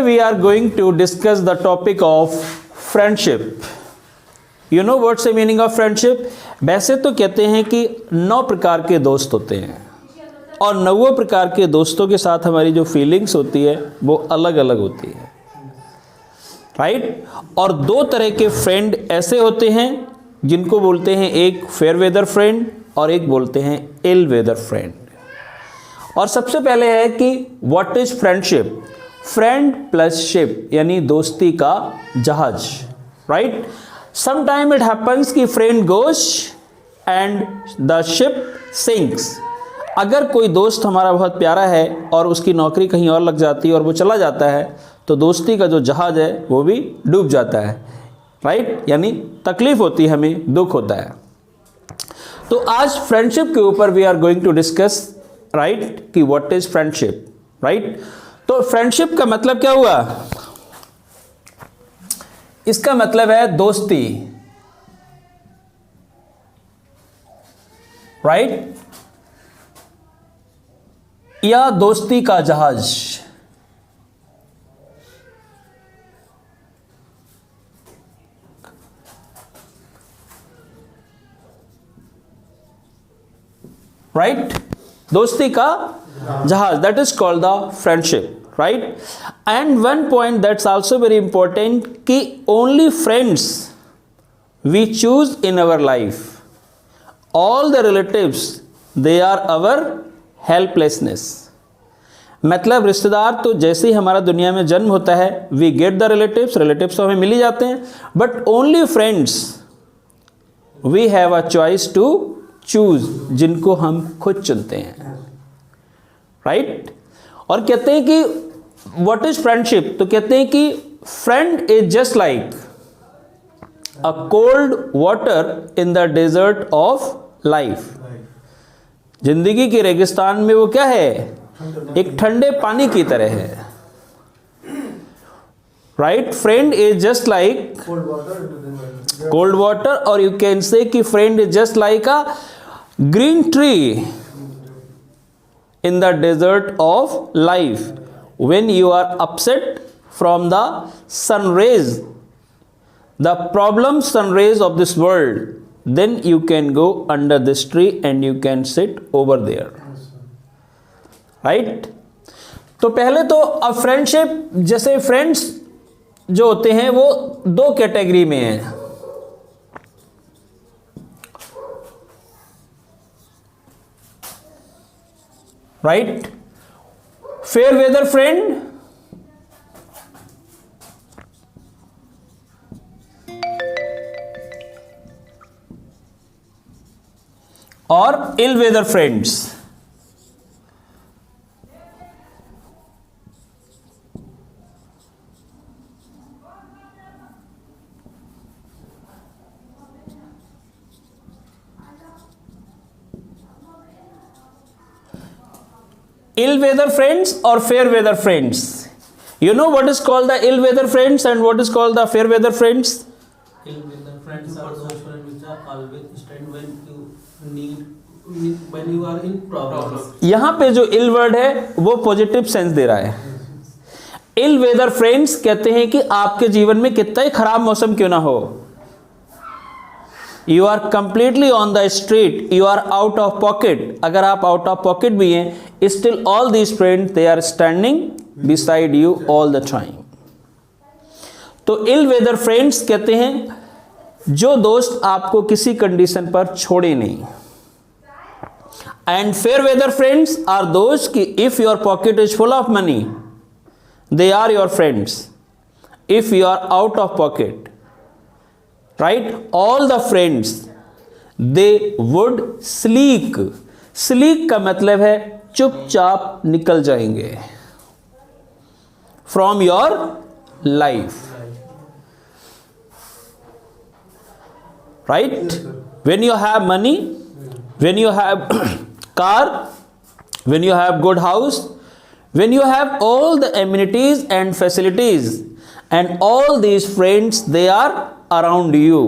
we are going to discuss the topic of friendship. You know what's the meaning of friendship? वैसे तो कहते हैं कि 9 प्रकार के दोस्त होते हैं और 9 प्रकार के दोस्तों के साथ हमारी जो फीलिंग्स होती है वो अलग अलग होती है, राइट? और 2 तरह के फ्रेंड ऐसे होते हैं जिनको बोलते हैं, एक फेयर वेदर फ्रेंड और एक बोलते हैं इल वेदर फ्रेंड। और सबसे पहले है कि what is friendship? Friend plus ship, यानी दोस्ती का जहाज, right? Some time it happens कि friend goes and the ship sinks. अगर कोई दोस्त हमारा बहुत प्यारा है और उसकी नौकरी कहीं और लग जाती है और वो चला जाता है तो दोस्ती का जो जहाज है वो भी डूब जाता है, राइट? यानी तकलीफ होती है, हमें दुख होता है। तो आज फ्रेंडशिप के ऊपर we are going to discuss, right, कि व्हाट इज फ्रेंडशिप, राइट? तो फ्रेंडशिप का मतलब क्या हुआ? इसका मतलब है दोस्ती, राइट? या दोस्ती का जहाज। राइट? दोस्ती का जहाज, that is called the friendship, right? And one point that's also very important कि only friends we choose in our life, all the relatives they are our helplessness। मतलब रिश्तेदार तो जैसे ही हमारा दुनिया में जन्म होता है we get the relatives, relatives तो हमें मिल ही जाते हैं, but only friends we have a choice to choose, जिनको हम खुद चुनते हैं, राइट? और कहते हैं कि व्हाट इज फ्रेंडशिप? तो कहते हैं कि friend is just like a cold water in the desert of life. जिंदगी के रेगिस्तान में वो क्या है? एक ठंडे पानी की तरह है, right? Friend is just like cold water, और यू कैन से कि friend is just like a green tree in the desert of life. When you are upset from the sun rays, the problem sun rays of this world, then you can go under this tree and you can sit over there, right? तो पहले तो अब friendship, जैसे friends जो होते हैं वो 2 category में हैं, राइट? फेयर वेदर फ्रेंड और ill weather friends. ill weather friends or fair weather friends? You know what is called the ill weather friends and what is called the fair weather friends? Ill weather friends are those friends which are always stand when you need, when you are in problems. यहां पे जो ill word है वो positive sense they रहा है। ill weather friends कहते हैं कि आपके जीवन में कितना ही खराब मौसम क्यों ना हो, you are completely on the street, you are out of pocket, अगर आप आउट ऑफ पॉकेट भी हैं, still all these friends they are standing beside you all the time. तो इल वेदर फ्रेंड्स कहते हैं जो दोस्त आपको किसी कंडीशन पर छोड़े नहीं। And fair weather friends are दोस्त कि if your pocket is full of money they are your friends, if you are out of pocket, right, all the friends they would sleek का मतलब है चुपचाप निकल जाएंगे from your life, right? When you have money, when you have car, when you have good house, when you have all the amenities and facilities, and all these friends they are around you,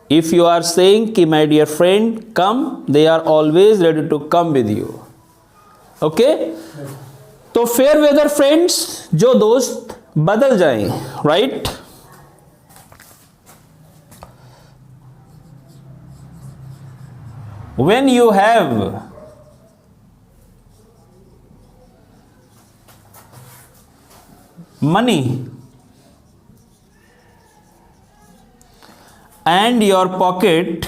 if you are saying कि my dear friend come, they are always ready to come with you, okay? तो fair weather friends, जो दोस्त बदल जाएं, right. When you have money and your pocket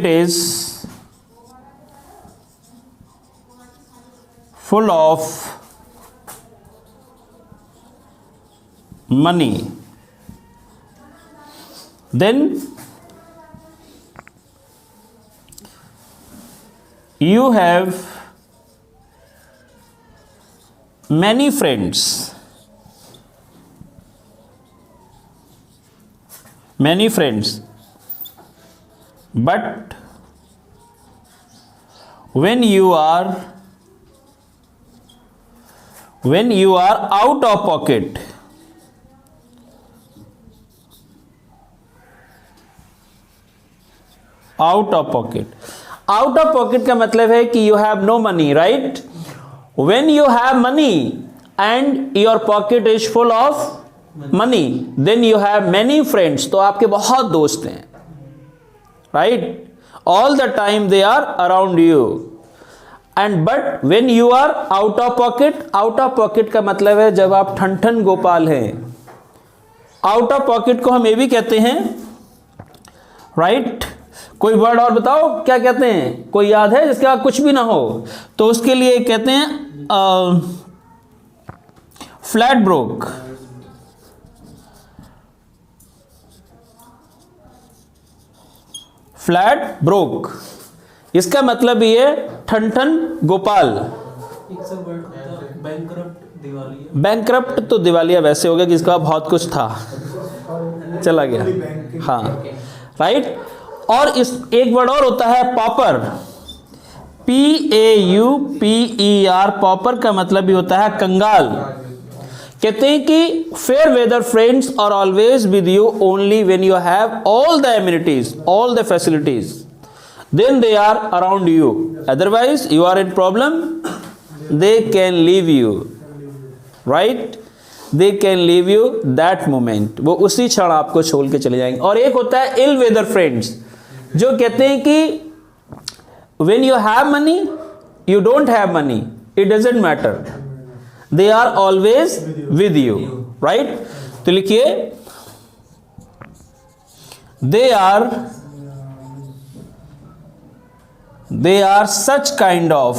is full of money, then you have many friends, but when you are out of pocket, out of pocket का मतलब है कि you have no money, right. When you have money and your pocket is full of money, then you have many friends, तो आपके बहुत दोस्त हैं, right. All the time they are around you. And but when you are out of pocket का मतलब है जब आप ठन गोपाल हैं। आउट ऑफ पॉकेट को हम ये भी कहते हैं, राइट। कोई वर्ड और बताओ क्या कहते हैं, कोई याद है जिसके बाद कुछ भी ना हो, तो उसके लिए कहते हैं फ्लैट ब्रोक। इसका मतलब ये ठन गोपाल। बैंकरप्ट तो दिवालिया वैसे हो गया कि इसका बहुत कुछ था, चला गया, हाँ, राइट। और इस एक वर्ड और होता है पॉपर, PAUPER। पॉपर का मतलब भी होता है कंगाल। कहते हैं कि fair weather friends are always with you only when you have all the amenities, all the facilities, then they are around you, otherwise you are in problem, they can leave you, right. They can leave you that moment, वो उसी क्षण आपको छोड़ के चले जाएंगे। और एक होता है इल वेदर फ्रेंड्स, जो कहते हैं कि when you have money, you don't have money, it doesn't matter, they are always with you, right। तो लिखिए, they are such kind of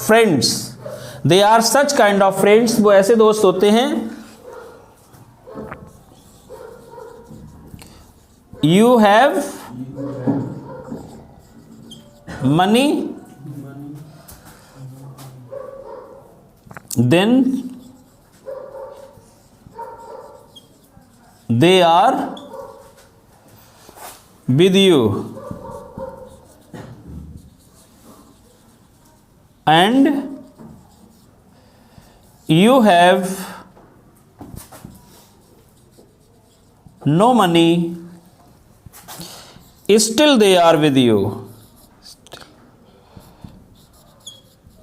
friends, they are such kind of friends, वो ऐसे दोस्त होते हैं, you have money, then they are with you, and you have no money, still they are with you,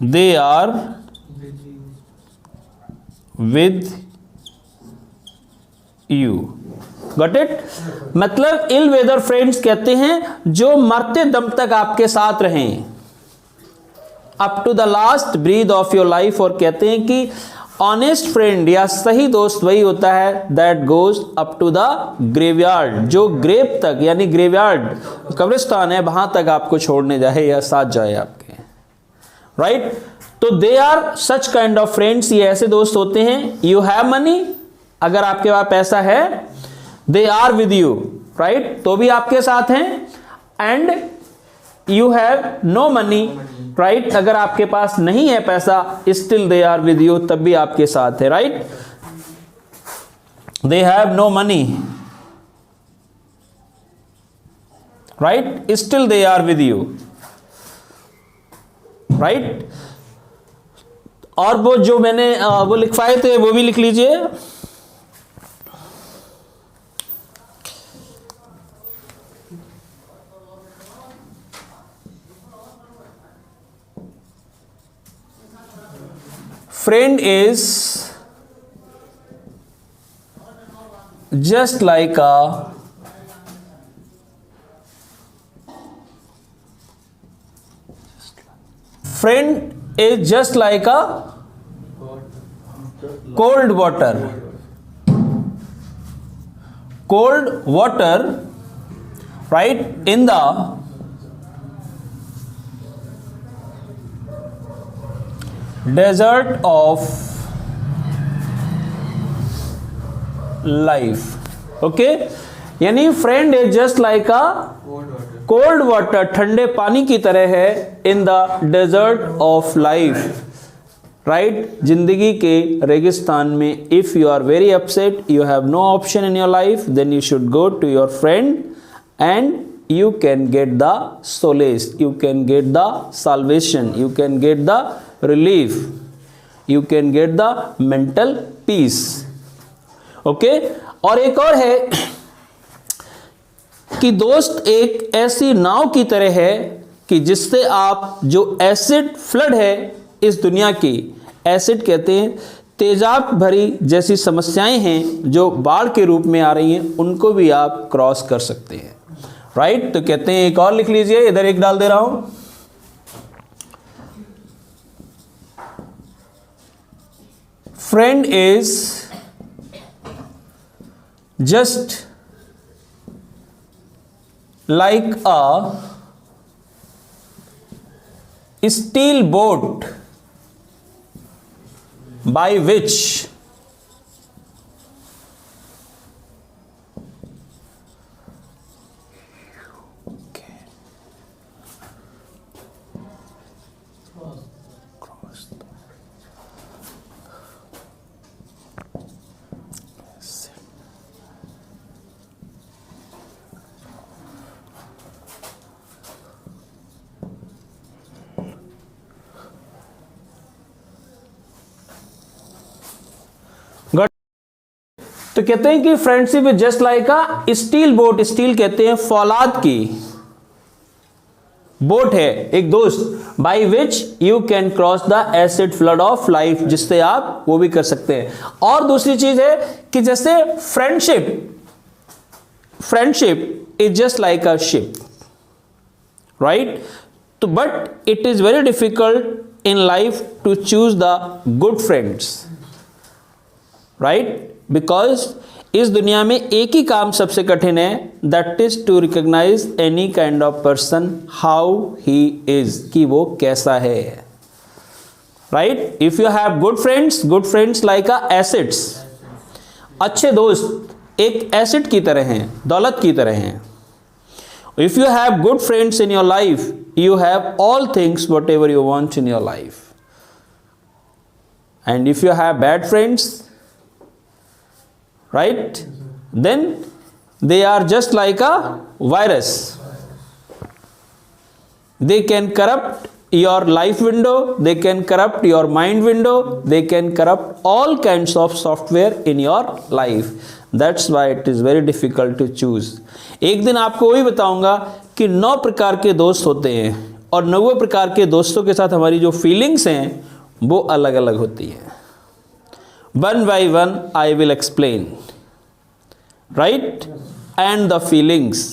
they are with you, got it. मतलब इल weather friends कहते हैं जो मरते दम तक आपके साथ रहें, up to the last breath of your life. और कहते हैं कि ऑनेस्ट फ्रेंड या सही दोस्त वही होता है that goes up to the graveyard, जो ग्रेव तक, यानी ग्रेवयार्ड कब्रिस्तान है, वहां तक आपको छोड़ने जाए या साथ जाए आपके, राइट। तो they are such kind of friends, ये ऐसे दोस्त होते हैं। यू हैव मनी, अगर आपके पास पैसा है, they are with you, right, तो भी आपके साथ हैं। And you have no money, right, अगर आपके पास नहीं है पैसा, still they are with you, तब भी आपके साथ है, right. They have no money, right, still they are with you, right. और वो जो मैंने वो लिखवाए थे वो भी लिख लीजिए। Friend is just like a friend is just like a cold water. Cold water, right, in the desert of life. Okay, यानी friend is just like a cold water, ठंडे पानी की तरह है, in the desert of life, right, जिंदगी के रेगिस्तान में। If you are very upset, you have no option in your life, then you should go to your friend and you can get the solace, you can get the salvation, you can get the relief, you can get the mental peace. Okay? और एक और है कि दोस्त एक ऐसी नाव की तरह है कि जिससे आप जो एसिड फ्लड है इस दुनिया की, एसिड कहते हैं तेजाब भरी जैसी समस्याएं हैं जो बाढ़ के रूप में आ रही हैं, उनको भी आप क्रॉस कर सकते हैं, राइट। तो कहते हैं, एक और लिख लीजिए, इधर एक डाल दे रहा हूं, friend is just like a steel boat by which तो कहते हैं कि friendship is just like a steel boat, steel कहते हैं फौलाद की बोट है, एक दोस्त, by which you can cross the acid flood of life, जिससे आप वो भी कर सकते हैं। और दूसरी चीज है कि जैसे friendship is just like a ship, right. तो but it is very difficult in life to choose the good friends, right, because इस दुनिया में एक ही काम सबसे कठिन है, that is to recognise any kind of person how he is, कि वो कैसा है, right. If you have good friends like a assets, अच्छे दोस्त एक एसिड की तरह हैं, दौलत की तरह हैं। If you have good friends in your life, you have all things whatever you want in your life. And if you have bad friends, right, then they are just like a virus. They can corrupt your life window, they can corrupt your mind window, they can corrupt all kinds of software in your life. That's why it is very difficult to choose. एक दिन आपको वही बताऊंगा कि 9 प्रकार के दोस्त होते हैं और 9 प्रकार के दोस्तों के साथ हमारी जो फीलिंग्स हैं वो अलग अलग होती हैं. One by one I will explain, right? And the feelings.